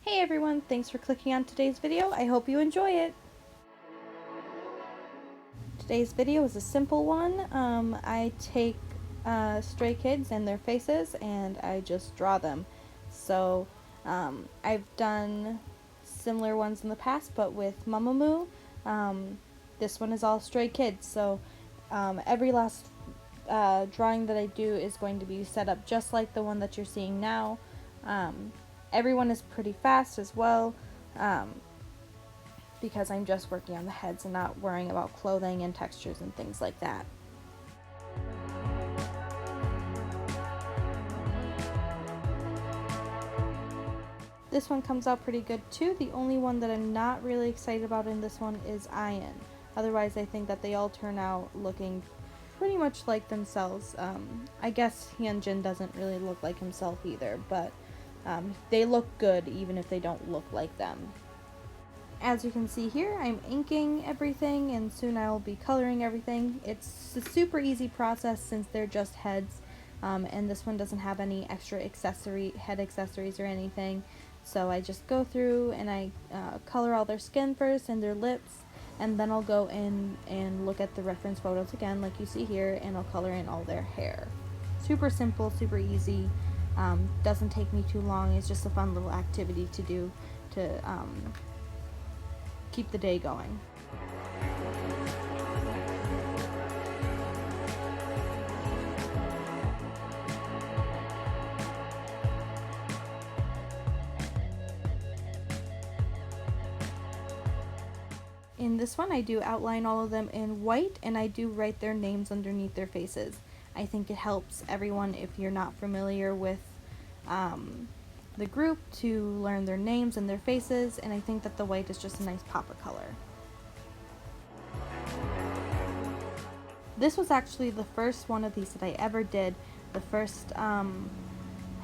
Hey everyone, thanks for clicking on today's video. I hope you enjoy it. Today's video is a simple one. I take stray kids and their faces and I just draw them. So I've done similar ones in the past, but with Mamamoo. This one is all stray kids, so every last drawing that I do is going to be set up just like the one that you're seeing now. Everyone is pretty fast as well, because I'm just working on the heads and not worrying about clothing and textures and things like that. This one comes out pretty good too. The only one that I'm not really excited about in this one is Ian. Otherwise, I think that they all turn out looking pretty much like themselves. I guess Hyunjin doesn't really look like himself either, but they look good even if they don't look like them. As you can see here, I'm inking everything and soon I will be coloring everything. It's a super easy process since they're just heads, and this one doesn't have any extra head accessories or anything. So I just go through and I color all their skin first and their lips, and then I'll go in and look at the reference photos again like you see here, and I'll color in all their hair. Super simple, super easy, doesn't take me too long. It's just a fun little activity to do to keep the day going. In this one, I do outline all of them in white, and I do write their names underneath their faces. I think it helps everyone, if you're not familiar with the group, to learn their names and their faces, and I think that the white is just a nice pop of color. This was actually the first one of these that I ever did, the first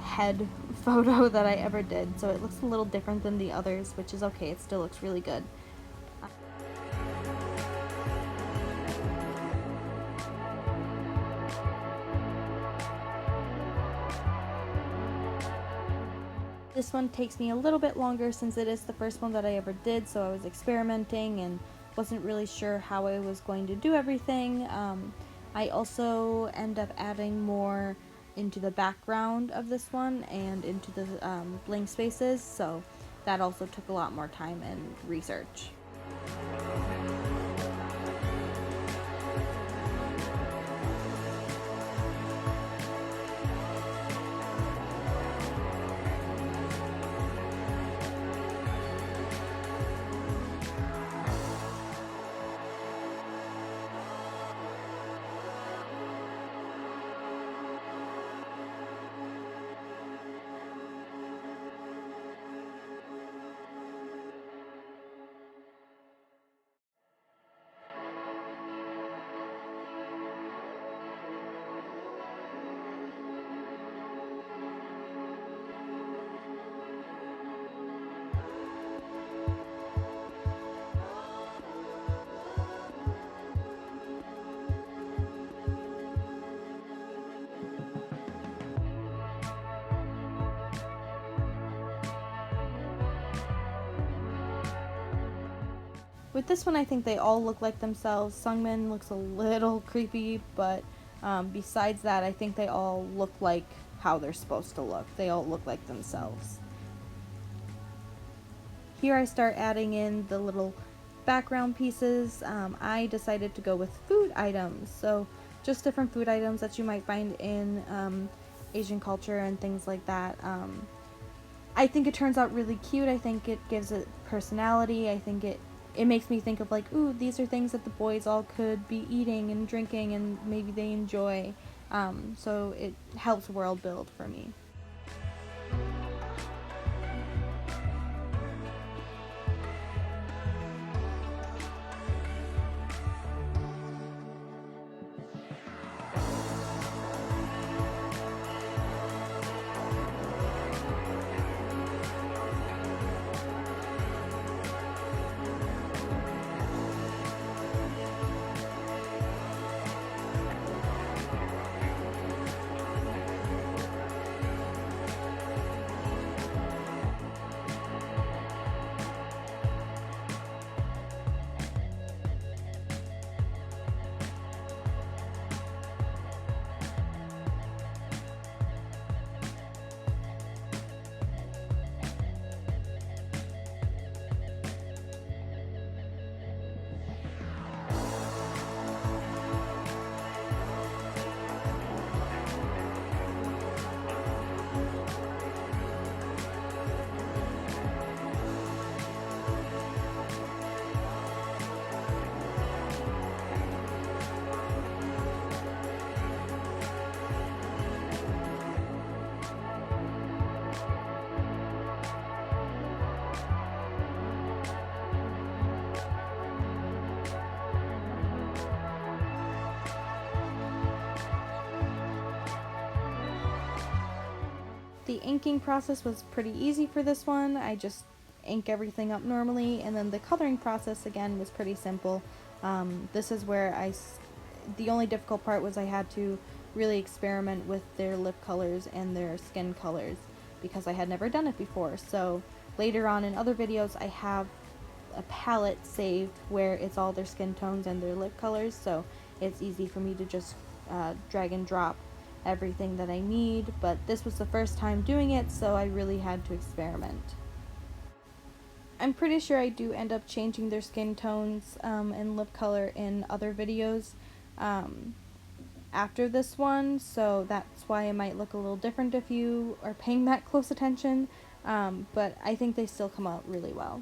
head photo that I ever did, so it looks a little different than the others, which is okay. It still looks really good. This one takes me a little bit longer since it is the first one that I ever did, so I was experimenting and wasn't really sure how I was going to do everything. I also end up adding more into the background of this one and into the blank spaces, so that also took a lot more time and research. With this one, I think they all look like themselves. Sungmin looks a little creepy, but besides that, I think they all look like how they're supposed to look. They all look like themselves. Here I start adding in the little background pieces. I decided to go with food items, so just different food items that you might find in Asian culture and things like that. I think it turns out really cute. I think it gives it personality. I think it makes me think of like, ooh, these are things that the boys all could be eating and drinking and maybe they enjoy. So it helps world build for me. The inking process was pretty easy for this one. I just ink everything up normally, and then the coloring process again was pretty simple. This is where the only difficult part was I had to really experiment with their lip colors and their skin colors because I had never done it before. So later on in other videos I have a palette saved where it's all their skin tones and their lip colors, so it's easy for me to just drag and drop everything that I need, but this was the first time doing it, so I really had to experiment. I'm pretty sure I do end up changing their skin tones and lip color in other videos after this one, so that's why it might look a little different if you are paying that close attention, but I think they still come out really well.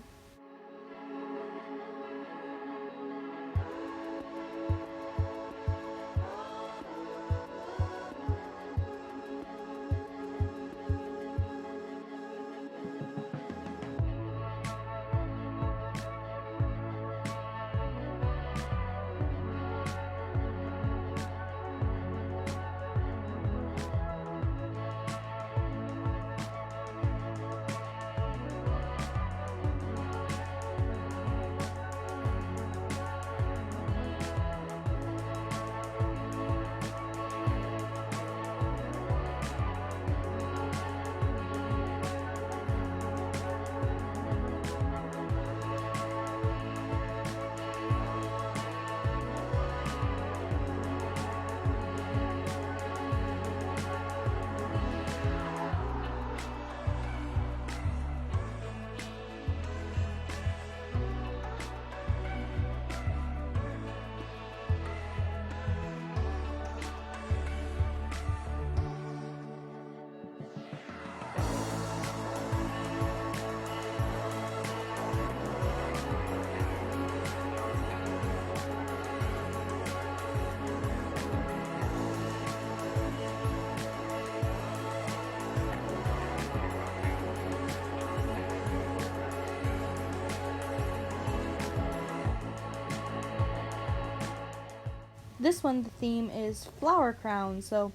This one, the theme is flower crowns, so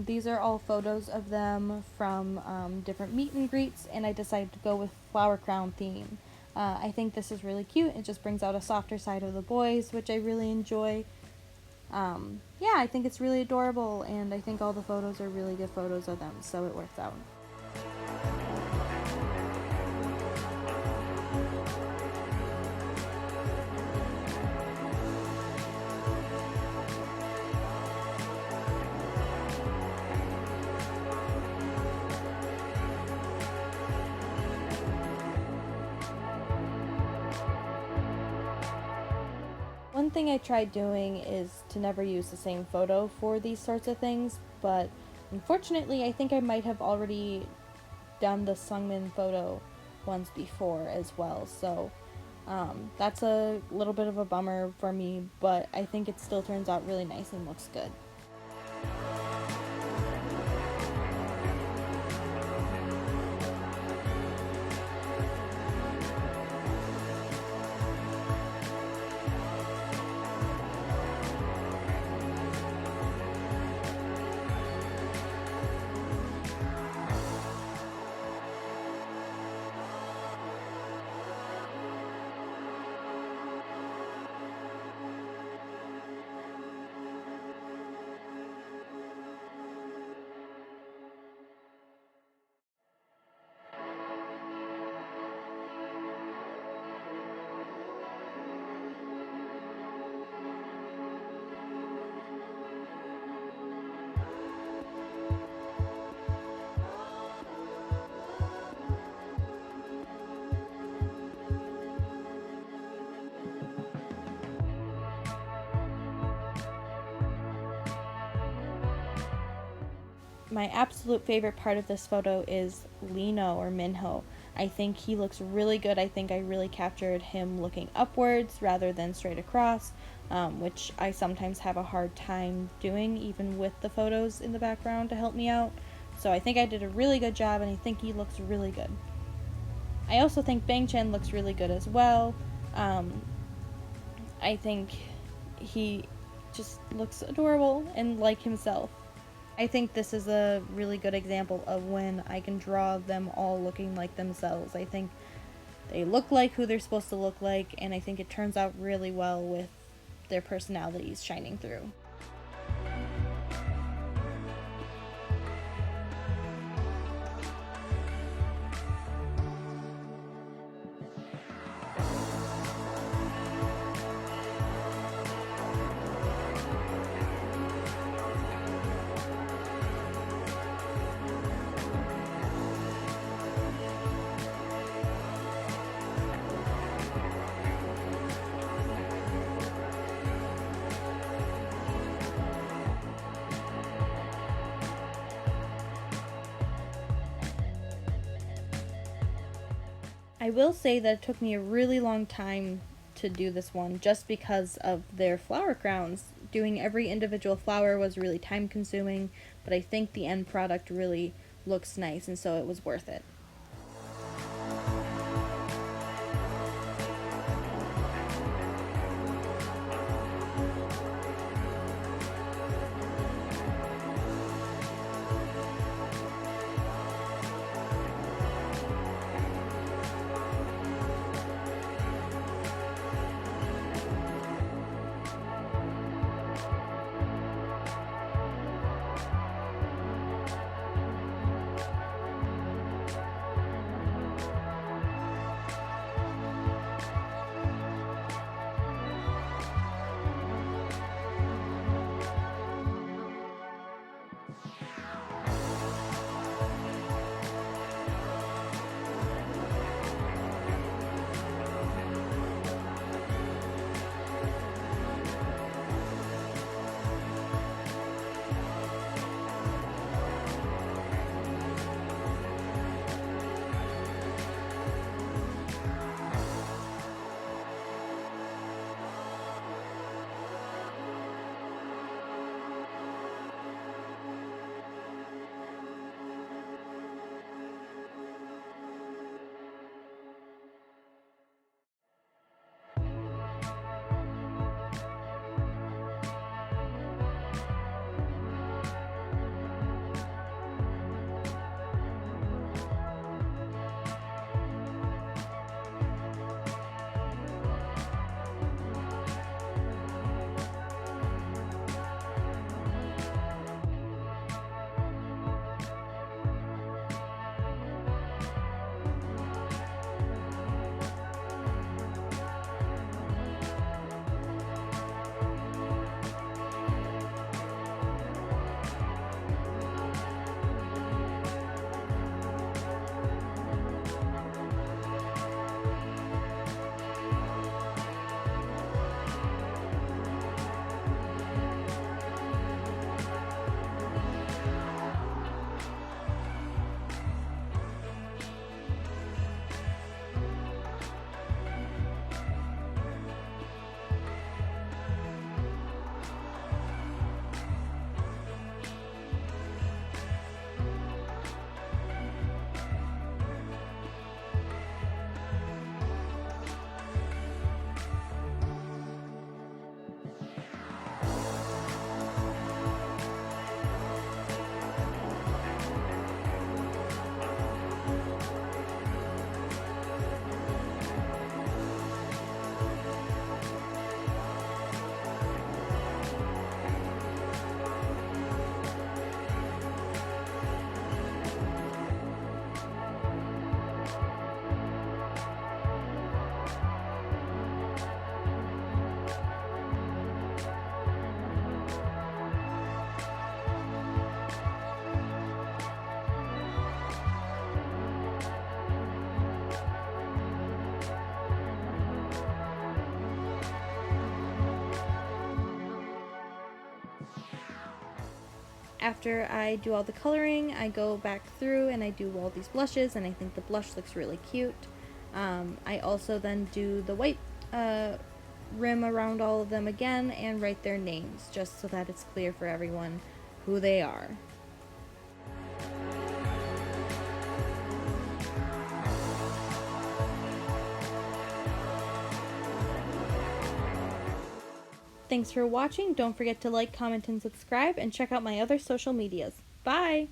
these are all photos of them from different meet and greets, and I decided to go with flower crown theme. I think this is really cute. It just brings out a softer side of the boys, which I really enjoy. Yeah, I think it's really adorable, and I think all the photos are really good photos of them, so it works out. One thing I tried doing is to never use the same photo for these sorts of things, but unfortunately I think I might have already done the Sungmin photo once before as well, so that's a little bit of a bummer for me, but I think it still turns out really nice and looks good. My absolute favorite part of this photo is Lino or Minho. I think he looks really good. I think I really captured him looking upwards rather than straight across, which I sometimes have a hard time doing even with the photos in the background to help me out. So I think I did a really good job, and I think he looks really good. I also think Bang Chan looks really good as well. I think he just looks adorable and like himself. I think this is a really good example of when I can draw them all looking like themselves. I think they look like who they're supposed to look like, and I think it turns out really well with their personalities shining through. I will say that it took me a really long time to do this one just because of their flower crowns. Doing every individual flower was really time consuming, but I think the end product really looks nice, and so it was worth it. After I do all the coloring, I go back through and I do all these blushes, and I think the blush looks really cute. I also then do the white rim around all of them again and write their names, just so that it's clear for everyone who they are. Thanks for watching. Don't forget to like, comment, and subscribe, and check out my other social medias. Bye!